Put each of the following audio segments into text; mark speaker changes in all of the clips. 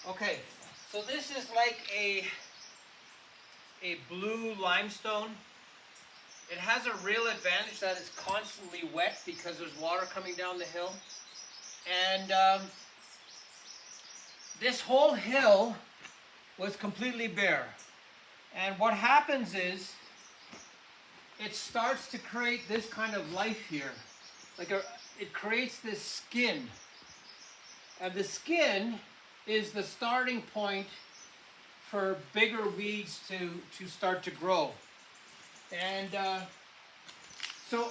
Speaker 1: Okay, so this is like a blue limestone. It has a real advantage that it's constantly wet because there's water coming down the hill. And this whole hill was completely bare. And what happens is it starts to create this kind of life here. It creates this skin. And the skin is the starting point for bigger weeds to start to grow. And so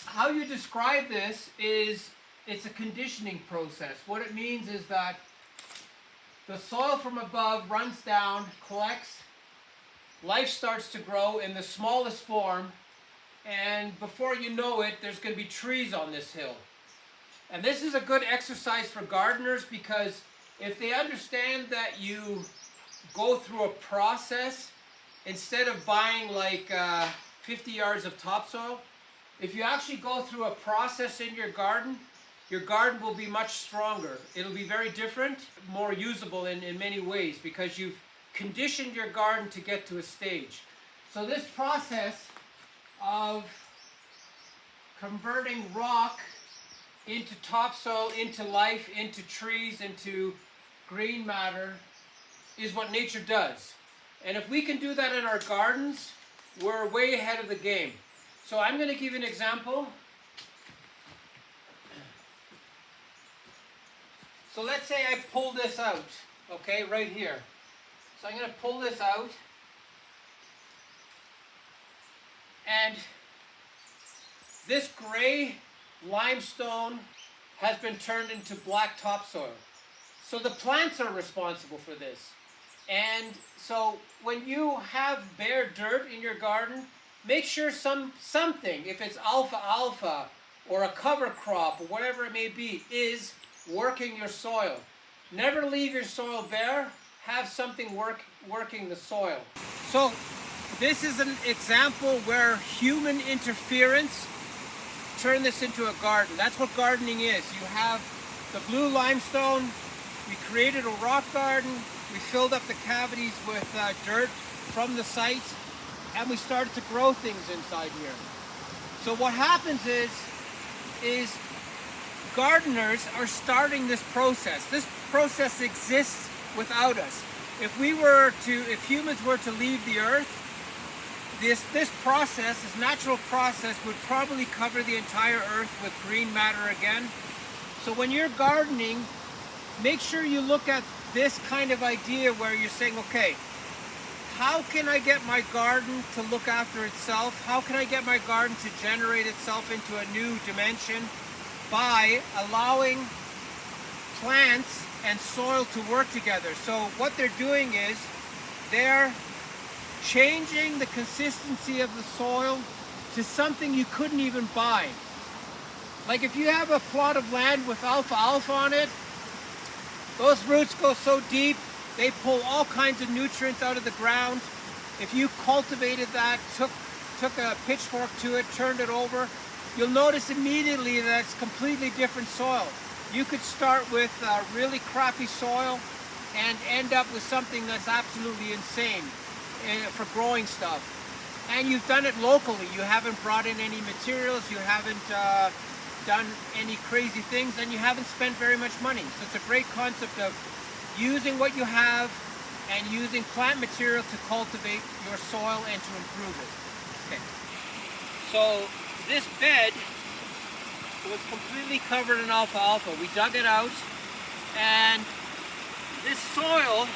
Speaker 1: how you describe this is it's a conditioning process. What it means is that the soil from above runs down, collects, life starts to grow in the smallest form, and before you know it, there's going to be trees on this hill. And this is a good exercise for gardeners because if they understand that you go through a process instead of buying like 50 yards of topsoil, if you actually go through a process in your garden will be much stronger. It'll be very different, more usable in many ways because you've conditioned your garden to get to a stage. So this process of converting rock into topsoil, into life, into trees, into green matter is what nature does. And if we can do that in our gardens, we're way ahead of the game. So I'm going to give you an example. So let's say I pull this out, okay, right here. So I'm going to pull this out. And this gray limestone has been turned into black topsoil. So the plants are responsible for this. And so when you have bare dirt in your garden, make sure something, if it's alfalfa or a cover crop or whatever it may be, is working your soil. Never leave your soil bare. Have something working the soil. So this is an example where human interference turned this into a garden. That's what gardening is. You have the blue limestone. We created a rock garden. We filled up the cavities with dirt from the site, and we started to grow things inside here. So what happens is gardeners are starting this process. This process exists without us. If humans were to leave the earth, this process, this natural process, would probably cover the entire earth with green matter again. So when you're gardening, make sure you look at this kind of idea where you're saying, okay, how can I get my garden to look after itself? How can I get my garden to generate itself into a new dimension by allowing plants and soil to work together? So what they're doing is they're changing the consistency of the soil to something you couldn't even buy. Like if you have a plot of land with alfalfa on it, those roots go so deep, they pull all kinds of nutrients out of the ground. If you cultivated that, took a pitchfork to it, turned it over, you'll notice immediately that it's completely different soil. You could start with really crappy soil and end up with something that's absolutely insane for growing stuff. And you've done it locally. You haven't brought in any materials, you haven't done any crazy things, and you haven't spent very much money. So it's a great concept of using what you have and using plant material to cultivate your soil and to improve it. Okay. So this bed was completely covered in alfalfa. We dug it out, and this soil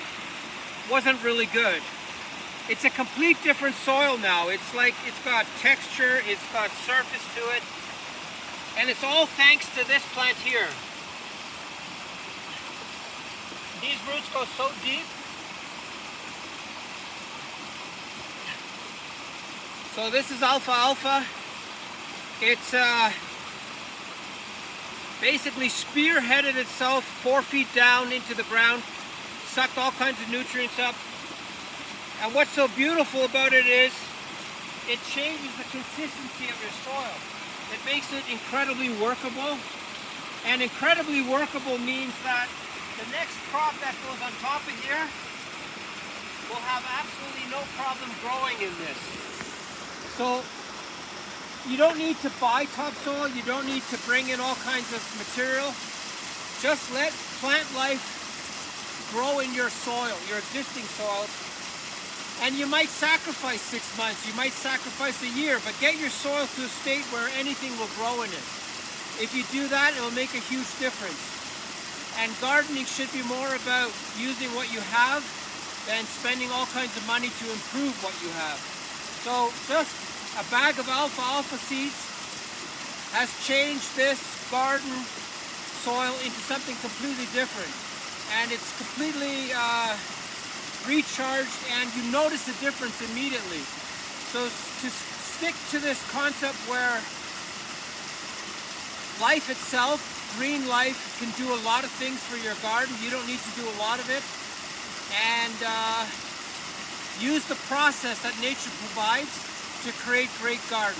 Speaker 1: wasn't really good. It's a complete different soil now. It's like it's got texture, it's got surface to it, and it's all thanks to this plant here. These roots go so deep. So this is alfalfa. It's basically spearheaded itself 4 feet down into the ground, sucked all kinds of nutrients up. And what's so beautiful about it is it changes the consistency of your soil. It makes it incredibly workable. And incredibly workable means that the next crop that goes on top of here will have absolutely no problem growing in this. So you don't need to buy topsoil, you don't need to bring in all kinds of material. Just let plant life grow in your soil, your existing soil. And you might sacrifice 6 months, you might sacrifice a year, but get your soil to a state where anything will grow in it. If you do that, it will make a huge difference. And gardening should be more about using what you have than spending all kinds of money to improve what you have. So just a bag of alfalfa seeds has changed this garden soil into something completely different. And it's completely recharged, and you notice the difference immediately. So to stick to this concept where life itself, green life, can do a lot of things for your garden. You don't need to do a lot of it. And use the process that nature provides to create great gardens.